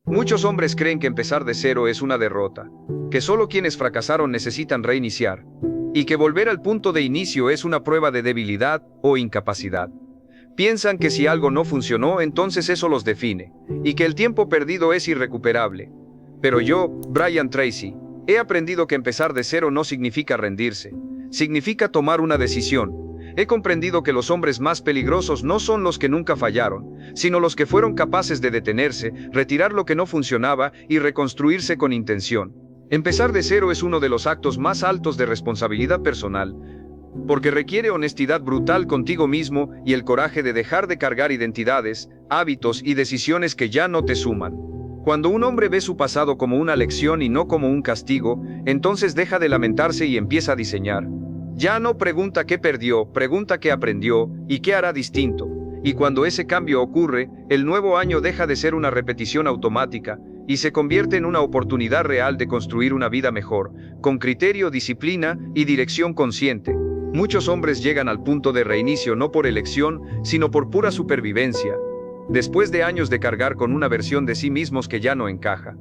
Muchos hombres creen que empezar de cero es una derrota, que solo quienes fracasaron necesitan reiniciar, y que volver al punto de inicio es una prueba de debilidad o incapacidad. Piensan que si algo no funcionó, entonces eso los define, y que el tiempo perdido es irrecuperable. Pero yo, Brian Tracy, he aprendido que empezar de cero no significa rendirse, significa tomar una decisión. He comprendido que los hombres más peligrosos no son los que nunca fallaron, sino los que fueron capaces de detenerse, retirar lo que no funcionaba y reconstruirse con intención. Empezar de cero es uno de los actos más altos de responsabilidad personal, porque requiere honestidad brutal contigo mismo y el coraje de dejar de cargar identidades, hábitos y decisiones que ya no te suman. Cuando un hombre ve su pasado como una lección y no como un castigo, entonces deja de lamentarse y empieza a diseñar. Ya no pregunta qué perdió, pregunta qué aprendió y qué hará distinto. Y cuando ese cambio ocurre, el nuevo año deja de ser una repetición automática y se convierte en una oportunidad real de construir una vida mejor, con criterio, disciplina y dirección consciente. Muchos hombres llegan al punto de reinicio no por elección, sino por pura supervivencia, después de años de cargar con una versión de sí mismos que ya no encaja.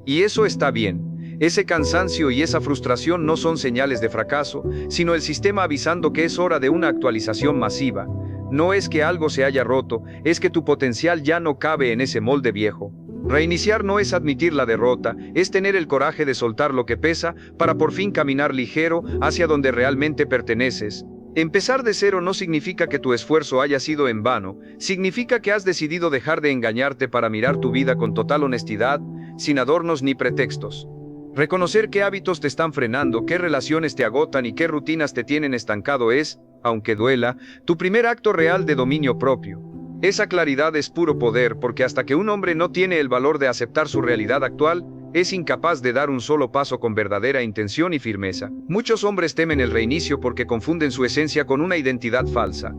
Y eso está bien. Ese cansancio y esa frustración no son señales de fracaso, sino el sistema avisando que es hora de una actualización masiva. No es que algo se haya roto, es que tu potencial ya no cabe en ese molde viejo. Reiniciar no es admitir la derrota, es tener el coraje de soltar lo que pesa para por fin caminar ligero hacia donde realmente perteneces. Empezar de cero no significa que tu esfuerzo haya sido en vano, significa que has decidido dejar de engañarte para mirar tu vida con total honestidad, sin adornos ni pretextos. Reconocer qué hábitos te están frenando, qué relaciones te agotan y qué rutinas te tienen estancado es, aunque duela, tu primer acto real de dominio propio. Esa claridad es puro poder, porque hasta que un hombre no tiene el valor de aceptar su realidad actual, es incapaz de dar un solo paso con verdadera intención y firmeza. Muchos hombres temen el reinicio porque confunden su esencia con una identidad falsa,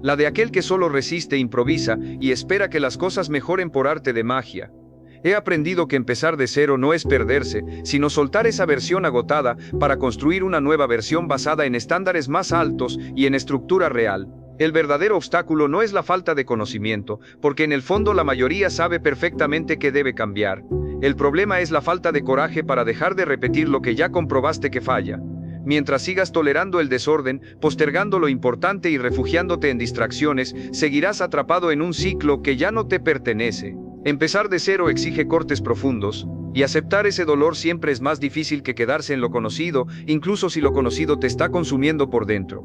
la de aquel que solo resiste, improvisa y espera que las cosas mejoren por arte de magia. He aprendido que empezar de cero no es perderse, sino soltar esa versión agotada para construir una nueva versión basada en estándares más altos y en estructura real. El verdadero obstáculo no es la falta de conocimiento, porque en el fondo la mayoría sabe perfectamente que debe cambiar. El problema es la falta de coraje para dejar de repetir lo que ya comprobaste que falla. Mientras sigas tolerando el desorden, postergando lo importante y refugiándote en distracciones, seguirás atrapado en un ciclo que ya no te pertenece. Empezar de cero exige cortes profundos, y aceptar ese dolor siempre es más difícil que quedarse en lo conocido, incluso si lo conocido te está consumiendo por dentro.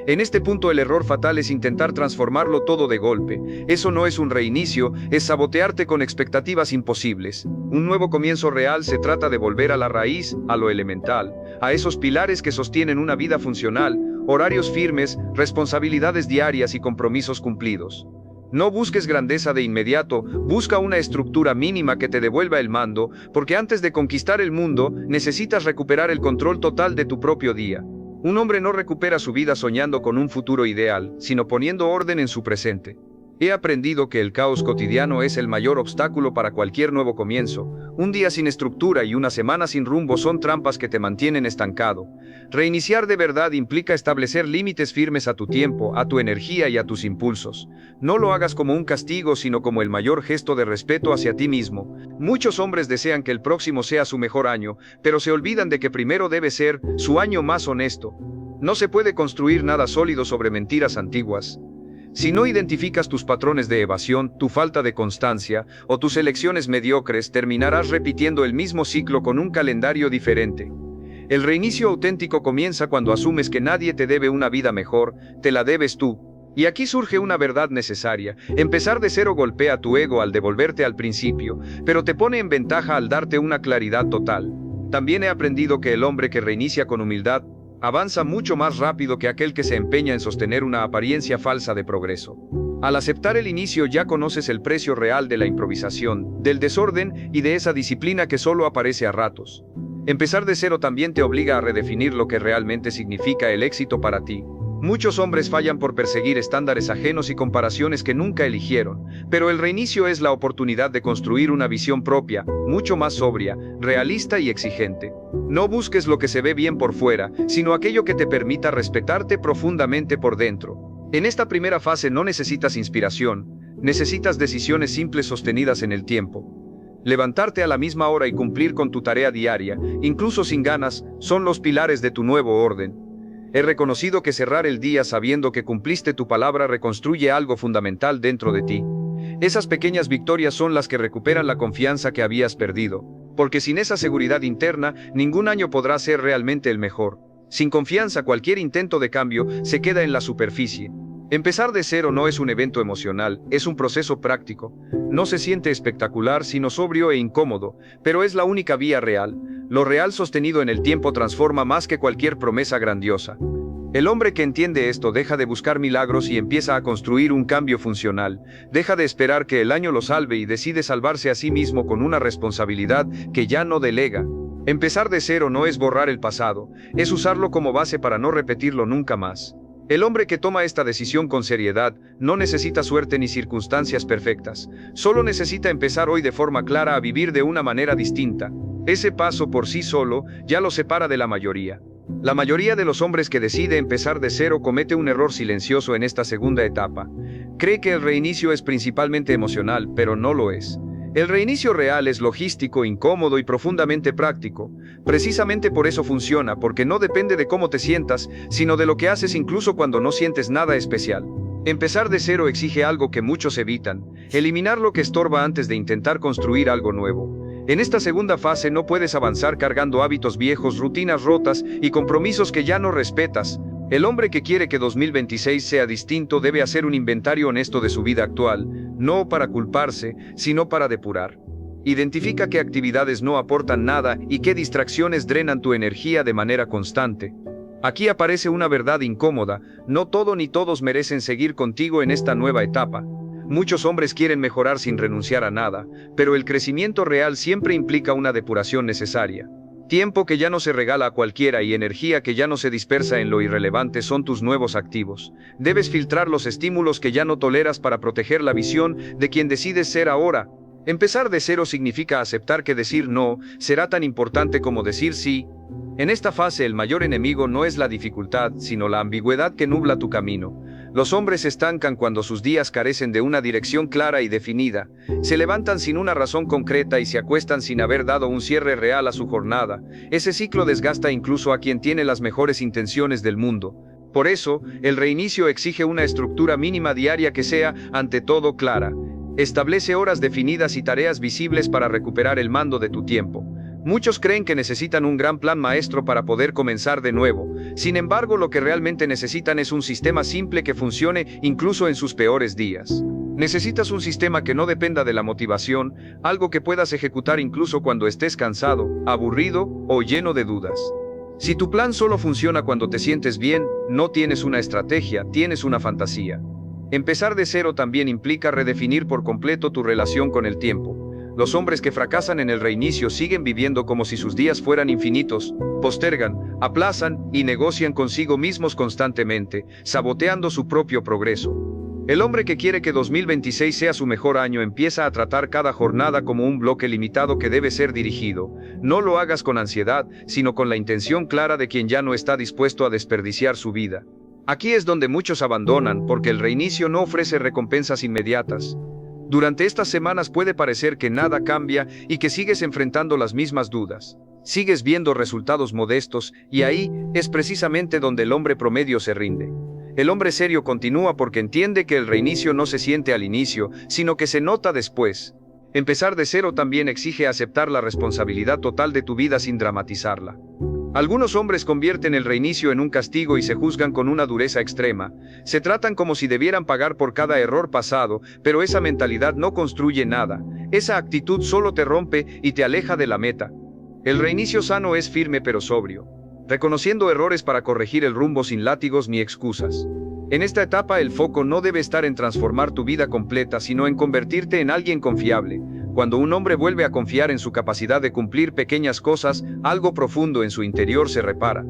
En este punto el error fatal es intentar transformarlo todo de golpe. Eso no es un reinicio, es sabotearte con expectativas imposibles. Un nuevo comienzo real se trata de volver a la raíz, a lo elemental, a esos pilares que sostienen una vida funcional, horarios firmes, responsabilidades diarias y compromisos cumplidos. No busques grandeza de inmediato, busca una estructura mínima que te devuelva el mando, porque antes de conquistar el mundo, necesitas recuperar el control total de tu propio día. Un hombre no recupera su vida soñando con un futuro ideal, sino poniendo orden en su presente. He aprendido que el caos cotidiano es el mayor obstáculo para cualquier nuevo comienzo. Un día sin estructura y una semana sin rumbo son trampas que te mantienen estancado. Reiniciar de verdad implica establecer límites firmes a tu tiempo, a tu energía y a tus impulsos. No lo hagas como un castigo, sino como el mayor gesto de respeto hacia ti mismo. Muchos hombres desean que el próximo sea su mejor año, pero se olvidan de que primero debe ser su año más honesto. No se puede construir nada sólido sobre mentiras antiguas. Si no identificas tus patrones de evasión, tu falta de constancia o tus elecciones mediocres, terminarás repitiendo el mismo ciclo con un calendario diferente. El reinicio auténtico comienza cuando asumes que nadie te debe una vida mejor, te la debes tú. Y aquí surge una verdad necesaria. Empezar de cero golpea tu ego al devolverte al principio, pero te pone en ventaja al darte una claridad total. También he aprendido que el hombre que reinicia con humildad avanza mucho más rápido que aquel que se empeña en sostener una apariencia falsa de progreso. Al aceptar el inicio ya conoces el precio real de la improvisación, del desorden y de esa disciplina que solo aparece a ratos. Empezar de cero también te obliga a redefinir lo que realmente significa el éxito para ti. Muchos hombres fallan por perseguir estándares ajenos y comparaciones que nunca eligieron, pero el reinicio es la oportunidad de construir una visión propia, mucho más sobria, realista y exigente. No busques lo que se ve bien por fuera, sino aquello que te permita respetarte profundamente por dentro. En esta primera fase no necesitas inspiración, necesitas decisiones simples sostenidas en el tiempo. Levantarte a la misma hora y cumplir con tu tarea diaria, incluso sin ganas, son los pilares de tu nuevo orden. He reconocido que cerrar el día sabiendo que cumpliste tu palabra reconstruye algo fundamental dentro de ti. Esas pequeñas victorias son las que recuperan la confianza que habías perdido, porque sin esa seguridad interna, ningún año podrá ser realmente el mejor. Sin confianza, cualquier intento de cambio se queda en la superficie. Empezar de cero no es un evento emocional, es un proceso práctico. No se siente espectacular, sino sobrio e incómodo, pero es la única vía real. Lo real sostenido en el tiempo transforma más que cualquier promesa grandiosa. El hombre que entiende esto deja de buscar milagros y empieza a construir un cambio funcional. Deja de esperar que el año lo salve y decide salvarse a sí mismo con una responsabilidad que ya no delega. Empezar de cero no es borrar el pasado, es usarlo como base para no repetirlo nunca más. El hombre que toma esta decisión con seriedad no necesita suerte ni circunstancias perfectas, solo necesita empezar hoy de forma clara a vivir de una manera distinta. Ese paso por sí solo ya lo separa de la mayoría. La mayoría de los hombres que decide empezar de cero comete un error silencioso en esta segunda etapa. Cree que el reinicio es principalmente emocional, pero no lo es. El reinicio real es logístico, incómodo y profundamente práctico. Precisamente por eso funciona, porque no depende de cómo te sientas, sino de lo que haces incluso cuando no sientes nada especial. Empezar de cero exige algo que muchos evitan: eliminar lo que estorba antes de intentar construir algo nuevo. En esta segunda fase no puedes avanzar cargando hábitos viejos, rutinas rotas y compromisos que ya no respetas. El hombre que quiere que 2026 sea distinto debe hacer un inventario honesto de su vida actual, no para culparse, sino para depurar. Identifica qué actividades no aportan nada y qué distracciones drenan tu energía de manera constante. Aquí aparece una verdad incómoda: no todo ni todos merecen seguir contigo en esta nueva etapa. Muchos hombres quieren mejorar sin renunciar a nada, pero el crecimiento real siempre implica una depuración necesaria. Tiempo que ya no se regala a cualquiera y energía que ya no se dispersa en lo irrelevante son tus nuevos activos. Debes filtrar los estímulos que ya no toleras para proteger la visión de quien decides ser ahora. Empezar de cero significa aceptar que decir no será tan importante como decir sí. En esta fase el mayor enemigo no es la dificultad, sino la ambigüedad que nubla tu camino. Los hombres se estancan cuando sus días carecen de una dirección clara y definida. Se levantan sin una razón concreta y se acuestan sin haber dado un cierre real a su jornada. Ese ciclo desgasta incluso a quien tiene las mejores intenciones del mundo. Por eso, el reinicio exige una estructura mínima diaria que sea, ante todo, clara. Establece horas definidas y tareas visibles para recuperar el mando de tu tiempo. Muchos creen que necesitan un gran plan maestro para poder comenzar de nuevo. Sin embargo, lo que realmente necesitan es un sistema simple que funcione incluso en sus peores días. Necesitas un sistema que no dependa de la motivación, algo que puedas ejecutar incluso cuando estés cansado, aburrido o lleno de dudas. Si tu plan solo funciona cuando te sientes bien, no tienes una estrategia, tienes una fantasía. Empezar de cero también implica redefinir por completo tu relación con el tiempo. Los hombres que fracasan en el reinicio siguen viviendo como si sus días fueran infinitos, postergan, aplazan y negocian consigo mismos constantemente, saboteando su propio progreso. El hombre que quiere que 2026 sea su mejor año empieza a tratar cada jornada como un bloque limitado que debe ser dirigido. No lo hagas con ansiedad, sino con la intención clara de quien ya no está dispuesto a desperdiciar su vida. Aquí es donde muchos abandonan, porque el reinicio no ofrece recompensas inmediatas. Durante estas semanas puede parecer que nada cambia y que sigues enfrentando las mismas dudas. Sigues viendo resultados modestos y ahí es precisamente donde el hombre promedio se rinde. El hombre serio continúa porque entiende que el reinicio no se siente al inicio, sino que se nota después. Empezar de cero también exige aceptar la responsabilidad total de tu vida sin dramatizarla. Algunos hombres convierten el reinicio en un castigo y se juzgan con una dureza extrema. Se tratan como si debieran pagar por cada error pasado, pero esa mentalidad no construye nada. Esa actitud solo te rompe y te aleja de la meta. El reinicio sano es firme pero sobrio, reconociendo errores para corregir el rumbo sin látigos ni excusas. En esta etapa el foco no debe estar en transformar tu vida completa, sino en convertirte en alguien confiable. Cuando un hombre vuelve a confiar en su capacidad de cumplir pequeñas cosas, algo profundo en su interior se repara.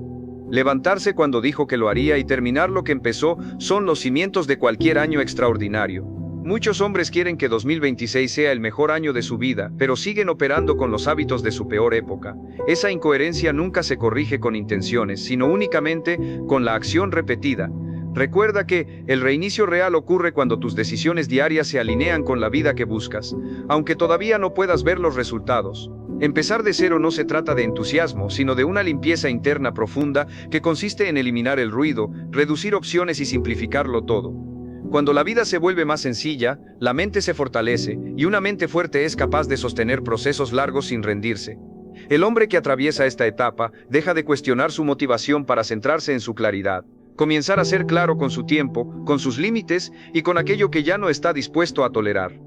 Levantarse cuando dijo que lo haría y terminar lo que empezó son los cimientos de cualquier año extraordinario. Muchos hombres quieren que 2026 sea el mejor año de su vida, pero siguen operando con los hábitos de su peor época. Esa incoherencia nunca se corrige con intenciones, sino únicamente con la acción repetida. Recuerda que el reinicio real ocurre cuando tus decisiones diarias se alinean con la vida que buscas, aunque todavía no puedas ver los resultados. Empezar de cero no se trata de entusiasmo, sino de una limpieza interna profunda que consiste en eliminar el ruido, reducir opciones y simplificarlo todo. Cuando la vida se vuelve más sencilla, la mente se fortalece, y una mente fuerte es capaz de sostener procesos largos sin rendirse. El hombre que atraviesa esta etapa deja de cuestionar su motivación para centrarse en su claridad. Comenzar a ser claro con su tiempo, con sus límites y con aquello que ya no está dispuesto a tolerar.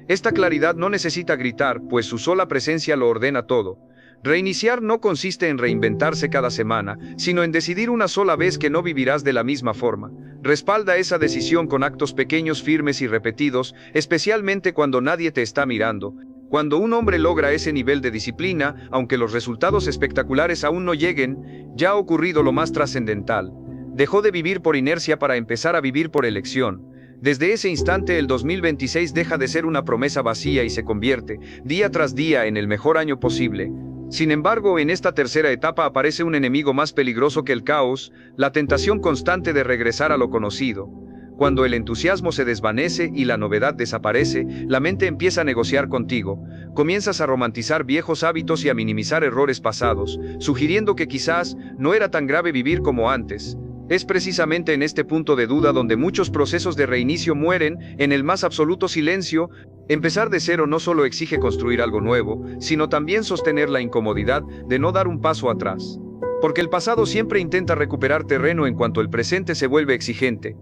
Esta claridad no necesita gritar, pues su sola presencia lo ordena todo. Reiniciar no consiste en reinventarse cada semana, sino en decidir una sola vez que no vivirás de la misma forma. Respalda esa decisión con actos pequeños, firmes y repetidos, especialmente cuando nadie te está mirando. Cuando un hombre logra ese nivel de disciplina, aunque los resultados espectaculares aún no lleguen, ya ha ocurrido lo más trascendental. Dejó de vivir por inercia para empezar a vivir por elección. Desde ese instante el 2026 deja de ser una promesa vacía y se convierte, día tras día, en el mejor año posible. Sin embargo, en esta tercera etapa aparece un enemigo más peligroso que el caos, la tentación constante de regresar a lo conocido. Cuando el entusiasmo se desvanece y la novedad desaparece, la mente empieza a negociar contigo. Comienzas a romantizar viejos hábitos y a minimizar errores pasados, sugiriendo que quizás no era tan grave vivir como antes. Es precisamente en este punto de duda donde muchos procesos de reinicio mueren, en el más absoluto silencio. Empezar de cero no solo exige construir algo nuevo, sino también sostener la incomodidad de no dar un paso atrás. Porque el pasado siempre intenta recuperar terreno en cuanto el presente se vuelve exigente.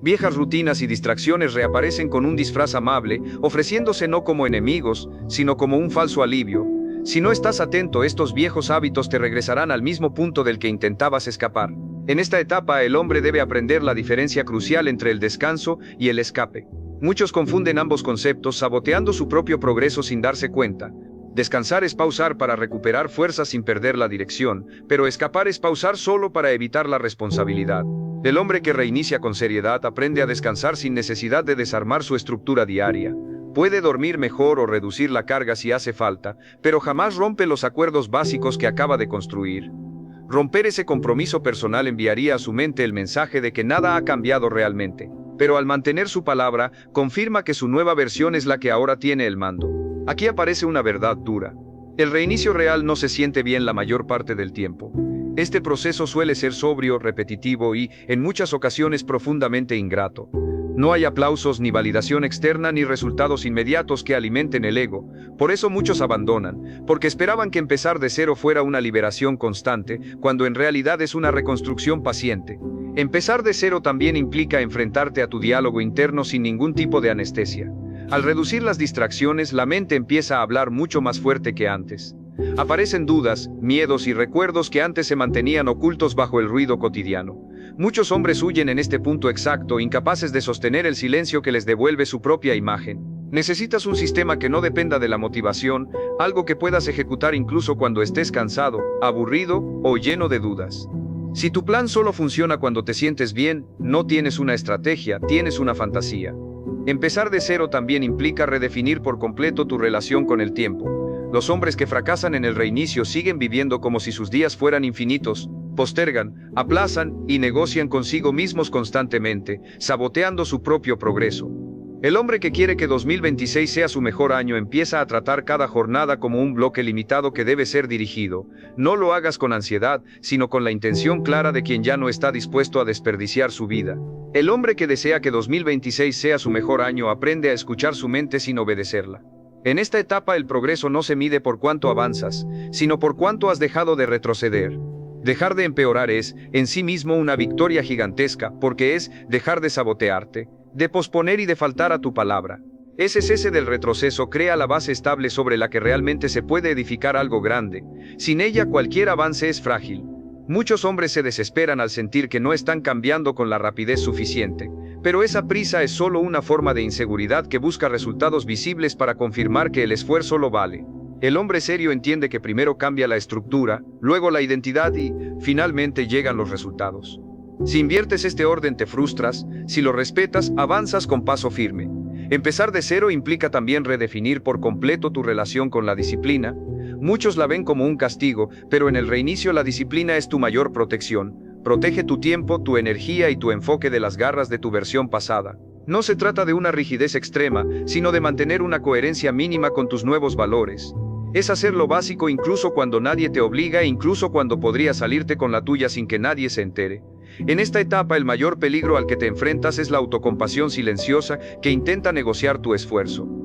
Viejas rutinas y distracciones reaparecen con un disfraz amable, ofreciéndose no como enemigos, sino como un falso alivio. Si no estás atento, estos viejos hábitos te regresarán al mismo punto del que intentabas escapar. En esta etapa, el hombre debe aprender la diferencia crucial entre el descanso y el escape. Muchos confunden ambos conceptos, saboteando su propio progreso sin darse cuenta. Descansar es pausar para recuperar fuerzas sin perder la dirección, pero escapar es pausar solo para evitar la responsabilidad. El hombre que reinicia con seriedad aprende a descansar sin necesidad de desarmar su estructura diaria. Puede dormir mejor o reducir la carga si hace falta, pero jamás rompe los acuerdos básicos que acaba de construir. Romper ese compromiso personal enviaría a su mente el mensaje de que nada ha cambiado realmente, pero al mantener su palabra, confirma que su nueva versión es la que ahora tiene el mando. Aquí aparece una verdad dura. El reinicio real no se siente bien la mayor parte del tiempo. Este proceso suele ser sobrio, repetitivo y, en muchas ocasiones, profundamente ingrato. No hay aplausos, ni validación externa, ni resultados inmediatos que alimenten el ego. Por eso muchos abandonan, porque esperaban que empezar de cero fuera una liberación constante, cuando en realidad es una reconstrucción paciente. Empezar de cero también implica enfrentarte a tu diálogo interno sin ningún tipo de anestesia. Al reducir las distracciones, la mente empieza a hablar mucho más fuerte que antes. Aparecen dudas, miedos y recuerdos que antes se mantenían ocultos bajo el ruido cotidiano. Muchos hombres huyen en este punto exacto, incapaces de sostener el silencio que les devuelve su propia imagen. Necesitas un sistema que no dependa de la motivación, algo que puedas ejecutar incluso cuando estés cansado, aburrido o lleno de dudas. Si tu plan solo funciona cuando te sientes bien, no tienes una estrategia, tienes una fantasía. Empezar de cero también implica redefinir por completo tu relación con el tiempo. Los hombres que fracasan en el reinicio siguen viviendo como si sus días fueran infinitos, postergan, aplazan y negocian consigo mismos constantemente, saboteando su propio progreso. El hombre que quiere que 2026 sea su mejor año empieza a tratar cada jornada como un bloque limitado que debe ser dirigido. No lo hagas con ansiedad, sino con la intención clara de quien ya no está dispuesto a desperdiciar su vida. El hombre que desea que 2026 sea su mejor año aprende a escuchar su mente sin obedecerla. En esta etapa el progreso no se mide por cuánto avanzas, sino por cuánto has dejado de retroceder. Dejar de empeorar es, en sí mismo, una victoria gigantesca, porque es dejar de sabotearte, de posponer y de faltar a tu palabra. Ese cese del retroceso crea la base estable sobre la que realmente se puede edificar algo grande. Sin ella cualquier avance es frágil. Muchos hombres se desesperan al sentir que no están cambiando con la rapidez suficiente, pero esa prisa es solo una forma de inseguridad que busca resultados visibles para confirmar que el esfuerzo lo vale. El hombre serio entiende que primero cambia la estructura, luego la identidad y, finalmente, llegan los resultados. Si inviertes este orden te frustras, si lo respetas, avanzas con paso firme. Empezar de cero implica también redefinir por completo tu relación con la disciplina. Muchos la ven como un castigo, pero en el reinicio la disciplina es tu mayor protección. Protege tu tiempo, tu energía y tu enfoque de las garras de tu versión pasada. No se trata de una rigidez extrema, sino de mantener una coherencia mínima con tus nuevos valores. Es hacer lo básico incluso cuando nadie te obliga e incluso cuando podría salirte con la tuya sin que nadie se entere. En esta etapa el mayor peligro al que te enfrentas es la autocompasión silenciosa que intenta negociar tu esfuerzo.